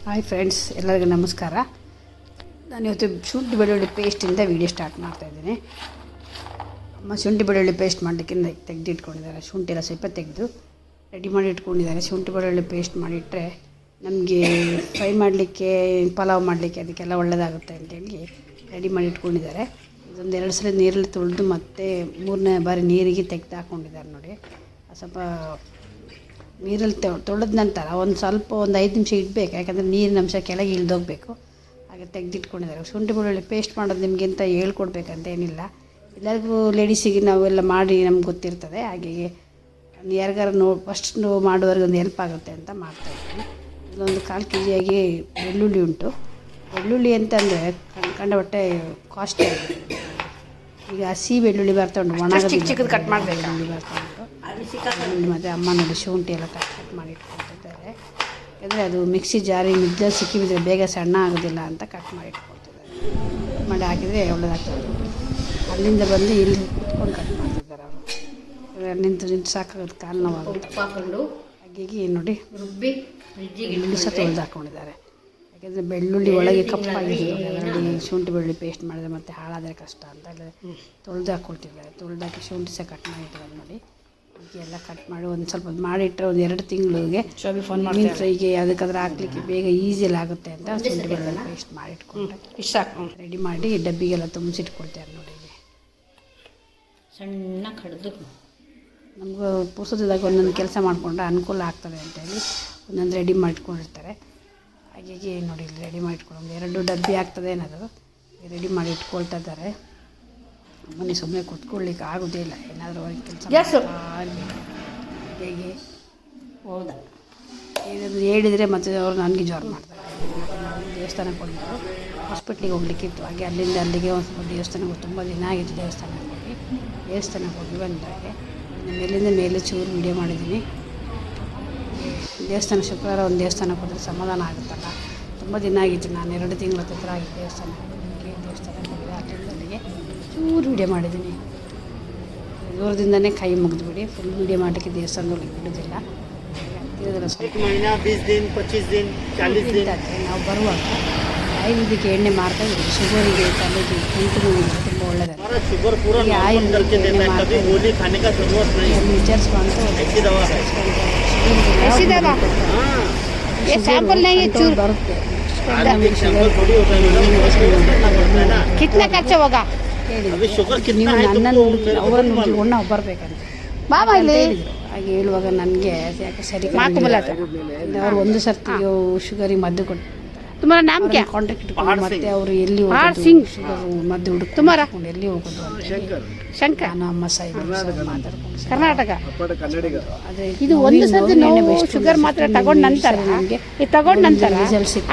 Hi friends, ಎಲ್ಲರಿಗೂ ನಮಸ್ಕಾರ. ನಾನು ಇವತ್ತು ಶುಂಠಿ ಬೆಳ್ಳುಳ್ಳಿ ಪೇಸ್ಟಿಂದ ವೀಡಿಯೋ ಸ್ಟಾರ್ಟ್ ಮಾಡ್ತಾಯಿದ್ದೀನಿ. ಅಮ್ಮ ಶುಂಠಿ ಬೆಳ್ಳುಳ್ಳಿ ಪೇಸ್ಟ್ ಮಾಡಲಿಕ್ಕೆ ತೆಗೆದಿಟ್ಕೊಂಡಿದ್ದಾರೆ. ಶುಂಠಿ ಎಲ್ಲ ಸ್ವಲ್ಪ ತೆಗೆದು ರೆಡಿ ಮಾಡಿ ಇಟ್ಕೊಂಡಿದ್ದಾರೆ. ಶುಂಠಿ ಬೆಳ್ಳುಳ್ಳಿ ಪೇಸ್ಟ್ ಮಾಡಿಟ್ಟರೆ ನಮಗೆ ಫ್ರೈ ಮಾಡಲಿಕ್ಕೆ, ಪಲಾವ್ ಮಾಡಲಿಕ್ಕೆ ಅದಕ್ಕೆಲ್ಲ ಒಳ್ಳೆಯದಾಗುತ್ತೆ ಅಂತೇಳಿ ರೆಡಿ ಮಾಡಿ ಇಟ್ಕೊಂಡಿದ್ದಾರೆ. ಇದೊಂದು 2 ಸಲ ನೀರಲ್ಲಿ ತೊಳೆದು ಮತ್ತೆ 3ನೇ ಬಾರಿ ನೀರಿಗೆ ತೆಗೆದು ಹಾಕ್ಕೊಂಡಿದ್ದಾರೆ ನೋಡಿ. ಸ್ವಲ್ಪ ನೀರಲ್ಲಿ ತೊಳೆದ ನಂತರ ಒಂದು 5 ನಿಮಿಷ ಇಡಬೇಕು, ಯಾಕಂದರೆ ನೀರಿನ ಅಂಶ ಕೆಳಗೆ ಇಳಿದೋಗಬೇಕು. ಹಾಗೆ ತೆಗೆದಿಟ್ಕೊಂಡಿದ್ದಾರೆ. ಶುಂಠಿ ಬೆಳ್ಳುಳ್ಳಿ ಪೇಸ್ಟ್ ಮಾಡೋದು ನಿಮಗೆ ಅಂತ ಹೇಳ್ಕೊಡ್ಬೇಕಂತ ಏನಿಲ್ಲ, ಎಲ್ಲರಿಗೂ ಲೇಡೀಸಿಗೆ ನಾವೆಲ್ಲ ಮಾಡಿ ನಮ್ಗೆ ಗೊತ್ತಿರ್ತದೆ. ಹಾಗೆ ಯಾರಿಗಾರು ಫಸ್ಟ್ ಮಾಡುವವರೆಗೆ ಒಂದು ಹೆಲ್ಪ್ ಆಗುತ್ತೆ ಅಂತ ಮಾಡ್ತಾಯಿದ್ದೀನಿ. ಇದೊಂದು 1/4 kg ಬೆಳ್ಳುಳ್ಳಿ ಉಂಟು. ಬೆಳ್ಳುಳ್ಳಿ ಅಂತಂದರೆ ಕಂಡಬಟ್ಟೆ ಕಾಸ್ಟ್ಲಿ ಆಗಿದೆ. ಈಗ ಹಸಿ ಬೆಳ್ಳುಳ್ಳಿ ಬರ್ತಾ ಉಂಟು, ಒಣ ಚಿಕ್ಕದು ಕಟ್ ಮಾಡಬೇಕು ಬೆಳ್ಳುಳ್ಳಿ ಬರ್ತಾ ಉಂಟು. ಮತ್ತು ಅಮ್ಮ ನೋಡಿ ಶುಂಠಿ ಎಲ್ಲ ಕಟ್ ಮಾಡಿ ಇಟ್ಕೊಳ್ತಿದ್ದಾರೆ. ಯಾಕಂದರೆ ಅದು ಮಿಕ್ಸಿ ಜಾರಿ ಮಿಕ್ಸರ್ ಸಿಕ್ಕಿಬಿದ್ರೆ ಬೇಗ ಸಣ್ಣ ಆಗೋದಿಲ್ಲ ಅಂತ ಕಟ್ ಮಾಡಿ ಇಟ್ಕೊಳ್ತಿದ್ದಾರೆ. ಮಾಡಿ ಹಾಕಿದರೆ ಒಳ್ಳೆದಾಗ್ತದೆ. ಅಲ್ಲಿಂದ ಬಂದು ಇಲ್ಲಿ ಕುತ್ಕೊಂಡು ಕಟ್ ಮಾಡ್ತಿದ್ದಾರೆ ಅವರು. ನಿಂತು ಸಾಕಾಗೋದು ಕಾಲು ನೋವಾಗುತ್ತೆ. ಹಾಗಾಗಿ ನೋಡಿ ಬೆಳ್ಳುಳ್ಳಿ ಸಹ ತೊಳೆದು ಹಾಕ್ಕೊಂಡಿದ್ದಾರೆ. ಯಾಕೆಂದರೆ ಬೆಳ್ಳುಳ್ಳಿ ಒಳಗೆ ಕಪ್ಪಾಗಿರ್ತದೆ. ಅದರಲ್ಲಿ ಶುಂಠಿ ಬೆಳ್ಳುಳ್ಳಿ ಪೇಸ್ಟ್ ಮಾಡಿದರೆ ಮತ್ತೆ ಹಾಳಾದರೆ ಕಷ್ಟ ಅಂತ ತೊಳೆದು ಹಾಕ್ಕೊಳ್ತಿದ್ದಾರೆ. ತೊಳೆದು ಹಾಕಿ ಶುಂಠಿ ಸಹ ಕಟ್ ಮಾಡಿಟ್ಟಿದ್ದಾರೆ ನೋಡಿ. ಎಲ್ಲ ಕಟ್ ಮಾಡಿ ಒಂದು ಸ್ವಲ್ಪ ಮಾಡಿಟ್ಟರೆ ಒಂದು 2 ತಿಂಗಳಿಗೆ ಮೀನು ಫ್ರೈಗೆ ಯಾವುದಕ್ಕಾದ್ರೂ ಹಾಕ್ಲಿಕ್ಕೆ ಬೇಗ ಈಸಿಯಲ್ಲಿ ಆಗುತ್ತೆ ಅಂತ ಶುಂಠಿ ಬೆಳ್ಳುಳ್ಳಿ ಪೇಸ್ಟ್ ಮಾಡಿಟ್ಕೊಂಡ್ರೆ ಇಷ್ಟ ಹಾಕ್ಕೊಂಡು ರೆಡಿ ಮಾಡಿ ಡಬ್ಬಿಗೆಲ್ಲ ತುಂಬಿಸಿಟ್ಕೊಳ್ತಾರೆ ನೋಡಿ. ಸಣ್ಣ ಕಡ್ದು ನಮಗೂ ಪುಸ್ತಕದಾಗ ಒಂದೊಂದು ಕೆಲಸ ಮಾಡಿಕೊಂಡ್ರೆ ಅನುಕೂಲ ಆಗ್ತದೆ ಅಂತೇಳಿ ಒಂದೊಂದು ರೆಡಿ ಮಾಡಿಟ್ಕೊಂಡಿರ್ತಾರೆ. ಹಾಗಾಗಿ ನೋಡಿ ಇಲ್ಲಿ ರೆಡಿ ಮಾಡಿಟ್ಕೊಂಡು 2 ಡಬ್ಬಿ ಆಗ್ತದೆ ಏನಾದರೂ ರೆಡಿ ಮಾಡಿ ಇಟ್ಕೊಳ್ತಾ ಇದ್ದಾರೆ. ಮನೆ ಸುಮ್ಮನೆ ಕೂತ್ಕೊಳ್ಳಿಕ್ಕೆ ಆಗೋದೇ ಇಲ್ಲ, ಏನಾದರೂ ಹೊರಗೆ ಕೆಲಸ ಹೇಗೆ ಹೌದಾ ಏನಾದರೂ ಹೇಳಿದರೆ ಮತ್ತೆ ಅವರು ನನಗೆ ಜ್ವರ ಮಾಡ್ತಾರೆ. ದೇವಸ್ಥಾನಕ್ಕೆ ಹೋಗಿದ್ದು ಹಾಸ್ಪಿಟ್ಲಿಗೆ ಹೋಗ್ಲಿಕ್ಕಿತ್ತು. ಹಾಗೆ ಅಲ್ಲಿಂದ ಅಲ್ಲಿಗೆ ಒಂದು ಸ್ವಲ್ಪ ದೇವಸ್ಥಾನಕ್ಕೆ ತುಂಬ ದಿನ ಆಗಿತ್ತು. ದೇವಸ್ಥಾನಕ್ಕೆ ಹೋಗಿ ಬಂದಾಗೆ ಮೇಲಿಂದ ಮೇಲೆ ಚೂರು ವೀಡಿಯೋ ಮಾಡಿದ್ದೀನಿ. ದೇವಸ್ಥಾನ ಶುಕ್ರವಾರ ಒಂದು ದೇವಸ್ಥಾನಕ್ಕೆ ಹೋದರೆ ಸಮಾಧಾನ ಆಗುತ್ತಲ್ಲ. ತುಂಬ ದಿನ ಆಗಿತ್ತು, ನಾನು 2 ತಿಂಗಳ ಹತ್ತಿರ ಆಗಿತ್ತು ದೇವಸ್ಥಾನಕ್ಕೆ ಹೋಗಿ. ಅಲ್ಲಿಂದ ಅಲ್ಲಿಗೆ ಚೂರು ವೀಡಿಯೋ ಮಾಡಿದ್ದೀನಿ. ದೂರದಿಂದನೇ ಕೈ ಮುಗಿದ್ಬಿಡಿ. ಫುಲ್ ವೀಡಿಯೋ ಮಾಡಲಿಕ್ಕೆ ದೇವಸ್ಥಾನದಲ್ಲಿ ಬಿಡೋದಿಲ್ಲ. ಸ್ವಲ್ಪ ನಾವು ಬರುವಾಗ ಆಯುರ್ವೇದಿಕ್ ಎಣ್ಣೆ ಮಾರ್ತಾಯಿದ್ವಿ. ಶುಗರಿಗೆ, ತಲೆಗೆ, ಗಂಟು ನೋವಿಗೆ ತುಂಬ ಒಳ್ಳೆಯದು. ಆಯುರ್ವೇದಿಕ್ ಎಣ್ಣೆ ಮಾಡ್ತಾಯಿದ್ವಿ. ವಿಚಾರಿಸ್ಕೊಂಡು ಬರುತ್ತೆ. ಕಿತ್ನೆ ಖರ್ಚು ಹೋಗ ನೀವು ನನ್ನನ್ನು ಅವರನ್ನು ನಾವು ಬರಬೇಕಂತ ಬಾಬಾ ಇಲ್ಲಿ ಹಾಗೆ ಹೇಳುವಾಗ ನನಗೆ ಯಾಕೆ ಸರಿ ಅವರು ಒಂದು ಸರ್ತಿಗೆ ಶುಗರಿಗೆ ಮದ್ದು ಕೊಟ್ಟು तुम्हारा नाम क्या ಕಾಂಟ್ಯಾಕ್ಟ್ ಇಟ್ಕೊಂಡು ಮತ್ತೆ ಅವರು ಎಲ್ಲಿ ಶುಗರ್ ಮದ್ದು ಹುಡುಕೊಂಡು ಎಲ್ಲಿ ಹೋಗೋದು ಅಂತ ಶಂಕರ್ ನಾನು ಅಮ್ಮ ಸಾಯಿಬ್ ಮಾತಾಡ್ಕೊಂಡು ಕರ್ನಾಟಕ ಆದರೆ ಇದು ಒಂದು ಸರ್ತಿ ನಾವು ಶುಗರ್ ಮಾತ್ರ ತಗೊಂಡ ನಂತರ ಇದು ತಗೊಂಡ ನಂತರ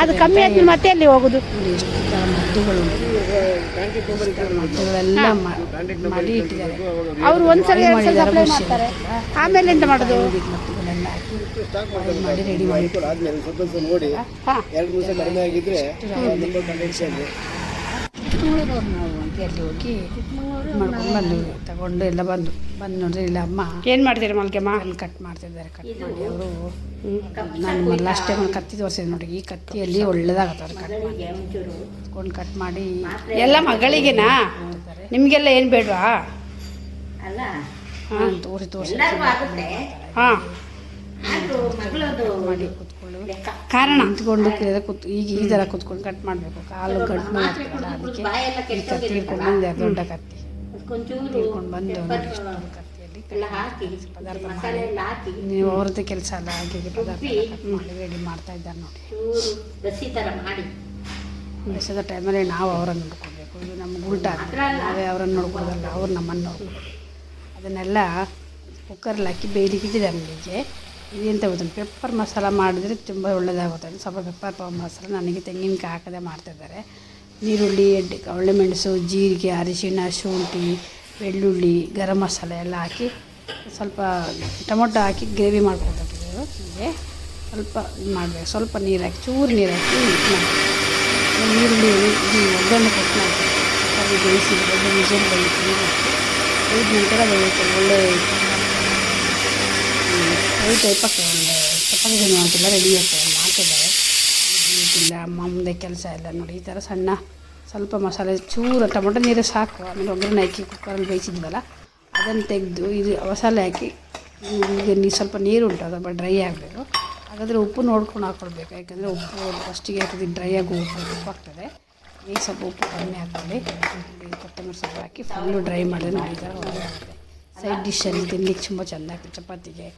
ಅದು ಕಮ್ಮಿ ಆದ್ಮೇಲೆ ಮತ್ತೆ ಅಲ್ಲಿ ಹೋಗೋದು. ಎಷ್ಟು ಥರ ಮದ್ದುಗಳು ಮದ್ದುಗಳೆಲ್ಲ ಮಾಡಿ ಇಟ್ಟಿದ್ದಾರೆ. ಅವರು ಒಂದ್ಸಲ 2 ಸಲ ಸಪ್ಲೈ ಮಾಡ್ತಾರೆ, ಆಮೇಲೆ ಎಂತ ಮಾಡೋದು? ಮದ್ದುಗಳೆಲ್ಲ ಹಾಕಿ ಮಾಡಿ ರೆಡಿ ಮಾಡಿ ನಾವು ಅಲ್ಲಿ ಹೋಗಿ ಮಾಡ್ಕೊಂಡು ಬಂದು ತಗೊಂಡು ಎಲ್ಲ ಬಂದು ನೋಡಿದ್ರೆ ಇಲ್ಲ ಅಮ್ಮ ಏನು ಮಾಡ್ತೀರಿ ಮಲ್ಕೆಮ್ಮ? ಅಲ್ಲಿ ಕಟ್ ಮಾಡ್ತಿದ್ದಾರೆ. ಕಟ್ ಮಾಡಿ ಅವರು ನಾನು ಲಾಸ್ಟ್ ಟೈಮ್ ಒಂದು ಕತ್ತಿ ತೋರಿಸಿದೆ ನೋಡಿ. ಈ ಕತ್ತಿಯಲ್ಲಿ ಒಳ್ಳೇದಾಗತ್ತೆ ಅವ್ರು ಕಟ್ ಮಾಡಿ ಎಲ್ಲ ಮಗಳಿಗೆನಾ? ನಿಮಗೆಲ್ಲ ಏನು ಬೇಡವಾ? ಹಾಂ ತೋರಿಸಿ ಹಾಂ ಮಾಡಿ ಕೂತ್ಕೊಳ್ಳು ಕಾರಣ ನಿಂತ್ಕೊಂಡು ಈಗ ಈ ಥರ ಕೂತ್ಕೊಂಡು ಕಟ್ ಮಾಡಬೇಕು. ಕಾಲು ಗಂಟು ಮಾಡ್ತಾರಲ್ಲ ಅದಕ್ಕೆ ಈ ಕತ್ತಿ ಹಿಡ್ಕೊಂಡು ಬಂದೆ, ದೊಡ್ಡ ಕತ್ತಿ ಹಿಡ್ಕೊಂಡು ಬಂದು ಕತ್ತಿಯಲ್ಲಿ ಪದಾರ್ಥ ಮಾಡಿ ನೀವು ಅವ್ರದ್ದು ಕೆಲಸ ಅಲ್ಲ. ಹಾಗೆ ಪದಾರ್ಥ ಮಾಡಿ ರೆಡಿ ಮಾಡ್ತಾ ಇದ್ದಾರೆ ನೋಡಿ. ಬೆಸದ ಟೈಮಲ್ಲಿ ನಾವು ಅವರನ್ನು ನೋಡ್ಕೊಳ್ಬೇಕು. ಇದು ನಮ್ಗೆ ಉಲ್ಟಾ ನಾವೇ ಅವರನ್ನು ನೋಡ್ಕೊಡೋದಲ್ಲ, ಅವ್ರು ನಮ್ಮನ್ನು ನೋಡ್ಕೊಳ್ಬೇಕು. ಅದನ್ನೆಲ್ಲ ಕುಕ್ಕರಲ್ಲಿ ಹಾಕಿ ಬೇಯಲಿಕ್ಕೆ ಇಟ್ಟಿದ್ದಾರೆ ನನಗೆ. ಇದೆಂತ ಗೊತ್ತಿಲ್ಲ, ಪೆಪ್ಪರ್ ಮಸಾಲ ಮಾಡಿದರೆ ತುಂಬ ಒಳ್ಳೆಯದಾಗುತ್ತೆ. ಸ್ವಲ್ಪ ಪೆಪ್ಪರ್ ಮಸಾಲ ನನಗೆ ತೆಂಗಿನಕಾಯಿ ಹಾಕದೆ ಮಾಡ್ತಾಯಿದ್ದಾರೆ. ನೀರುಳ್ಳಿ, ಒಳ್ಳೆ ಮೆಣಸು, ಜೀರಿಗೆ, ಅರಿಶಿಣ, ಶುಂಠಿ, ಬೆಳ್ಳುಳ್ಳಿ, ಗರಂ ಮಸಾಲೆ ಎಲ್ಲ ಹಾಕಿ ಸ್ವಲ್ಪ ಟೊಮೊಟೊ ಹಾಕಿ ಗ್ರೇವಿ ಮಾಡ್ಕೊಳ್ಬೇಕು. ಹೀಗೆ ಸ್ವಲ್ಪ ಇದು ಮಾಡಬೇಕು. ಸ್ವಲ್ಪ ನೀರು ಹಾಕಿ ಚೂರು ನೀರು ಹಾಕಿ ಈರುಳ್ಳಿ ಒಗ್ಗರಣೆ ಕೊಟ್ಟು ಮಾಡ್ತಾರೆ. ಬೇಯಿಸಿ ಒಳ್ಳೆ ವಿಷಲ್ ಬೇಯಿಸಿ ನೀರು ಹಾಕಿ 5 ನಂತರ ಬೇಯಿಸಿ ಒಳ್ಳೆ ಟೈಪ್ ಆಗ್ತದೆ. ಒಳ್ಳೆ ಚಪಾತಿ ಮಾಡ್ತಿಲ್ಲ ರೆಡಿ ಆಗ್ತದೆ ಮಾಡ್ತಿದ್ದಾರೆ. ಬೇಕಿಲ್ಲ, ಅಮ್ಮ ಮುಂದೆ ಕೆಲಸ ಇಲ್ಲ ನೋಡಿ. ಈ ಥರ ಸಣ್ಣ ಸ್ವಲ್ಪ ಮಸಾಲೆ ಚೂರು ಟೊಮೊಟೊ ನೀರು ಸಾಕು. ಆಮೇಲೆ ಒಗ್ಗರಣೆ ಹಾಕಿ ಕುಕ್ಕರಲ್ಲಿ ಬೇಯಿಸಿದ್ವಲ್ಲ ಅದನ್ನು ತೆಗೆದು ಇದು ಮಸಾಲೆ ಹಾಕಿ ಈಗ ಸ್ವಲ್ಪ ನೀರು ಉಂಟು ಅದು ಡ್ರೈ ಆಗಬೇಕು. ಹಾಗಾದರೆ ಉಪ್ಪು ನೋಡ್ಕೊಂಡು ಹಾಕ್ಕೊಳ್ಬೇಕು, ಯಾಕಂದರೆ ಉಪ್ಪು ಫಸ್ಟಿಗೆ ಹಾಕಿದ್ರೆ ಡ್ರೈ ಆಗಿ ಉಪ್ಪು ಆಗ್ತದೆ. ಈಗ ಸ್ವಲ್ಪ ಉಪ್ಪು ಕಡಿಮೆ ಹಾಕ್ಕೊಳ್ಳಿ. ಕೊತ್ತಂಬರಿ ಸೊಪ್ಪು ಹಾಕಿ ಫುಲ್ಲು ಡ್ರೈ ಮಾಡಿದ್ರೆ ನೋಡಿ ಈ ಥರ ಒಳ್ಳೆದಾಗುತ್ತೆ. ಸೈಡ್ ಡಿಶಲ್ಲಿ ತಿನ್ಲಿಕ್ಕೆ ತುಂಬ ಚೆಂದ ಆಗ್ತದೆ. ಚಪಾತಿಗೆ,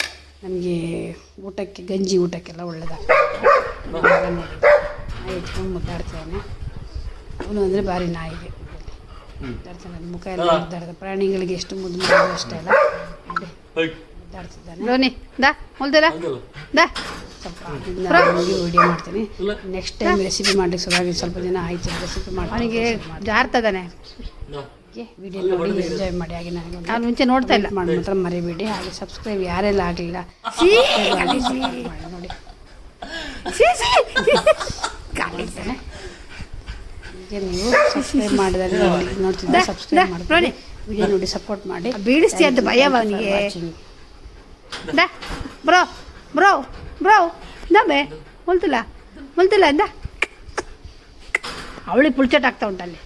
ನಮಗೆ ಊಟಕ್ಕೆ, ಗಂಜಿ ಊಟಕ್ಕೆಲ್ಲ ಒಳ್ಳೆಯದಾಗ್ತದೆ. ನಾಯಿ ಇಟ್ಕೊಂಡು ಮುದ್ದಾಡ್ತಾನೆ ಅವನು, ಅಂದರೆ ಭಾರಿ ನಾಯಿಗೆ ಮುದ್ದಾಡ್ತಾನೆ. ಮುಖ ಎಲ್ಲ ಮುದ್ದಾಡ್ತಾನೆ. ಪ್ರಾಣಿಗಳಿಗೆ ಎಷ್ಟು ಮುದ್ದು ಮಾಡೋದು ಅಷ್ಟೇ ಅಲ್ಲ, ಮುದ್ದಾಡ್ತಿದ್ದಾನೆ. ರೋನಿ ದಾ ಹೊಲ್ದಿಲ್ಲ ದಾ ಸ್ವಲ್ಪ ವಿಡಿಯೋ ಮಾಡ್ತೀನಿ. ನೆಕ್ಸ್ಟ್ ಟೈಮ್ ರೆಸಿಪಿ ಮಾಡಲಿಕ್ಕೆ ಸುಧಾಗಿ ಸ್ವಲ್ಪ ದಿನ ಆಯ್ತು ರೆಸಿಪಿ ಮಾಡಿ. ಅವನಿಗೆ ಜಾರ್ತದಾನೆ. ವಿಡಿಯೋ ನೋಡಿ ಎಂಜಾಯ್ ಮಾಡಿ. ಹಾಗೆ ನನಗೆ ನಾನು ಮುಂಚೆ ನೋಡ್ತಾ ಇಲ್ಲ ಮಾಡಿ ಮಾತ್ರ ಮರಿಬೇಡಿ. ಹಾಗೆ ಸಬ್ಸ್ಕ್ರೈಬ್ ಯಾರೆಲ್ಲ ಆಗಲಿಲ್ಲ ನೋಡಿ ಕಾಣಿಸ್ತಾನೆ. ಹೀಗೆ ನೀವು ಸಬ್ಸ್ಕ್ರೈಬ್ ಮಾಡಿದರೆ ನೋಡ್ತಿದ್ದೆ ಸಬ್ಸ್ಕ್ರೈಬ್ ಮಾಡಿ ವಿಡಿಯೋ ನೋಡಿ ಸಪೋರ್ಟ್ ಮಾಡಿ. ಬೀಳಿಸ್ತಿ ಅಂತ ಭಯ ಅವನಿಗೆ. ದಾ ಬ್ರೋ ಬ್ರೋ ಬ್ರೋ ದಮ್ಮೆ ಹೊಲ್ತಿಲ್ಲ ಹೊಲ್ತಿಲ್ಲ ಇಂದ ಅವಳಿಗೆ ಪುಳ್ಚಟ್ ಆಗ್ತಾ ಉಂಟಲ್ಲಿ.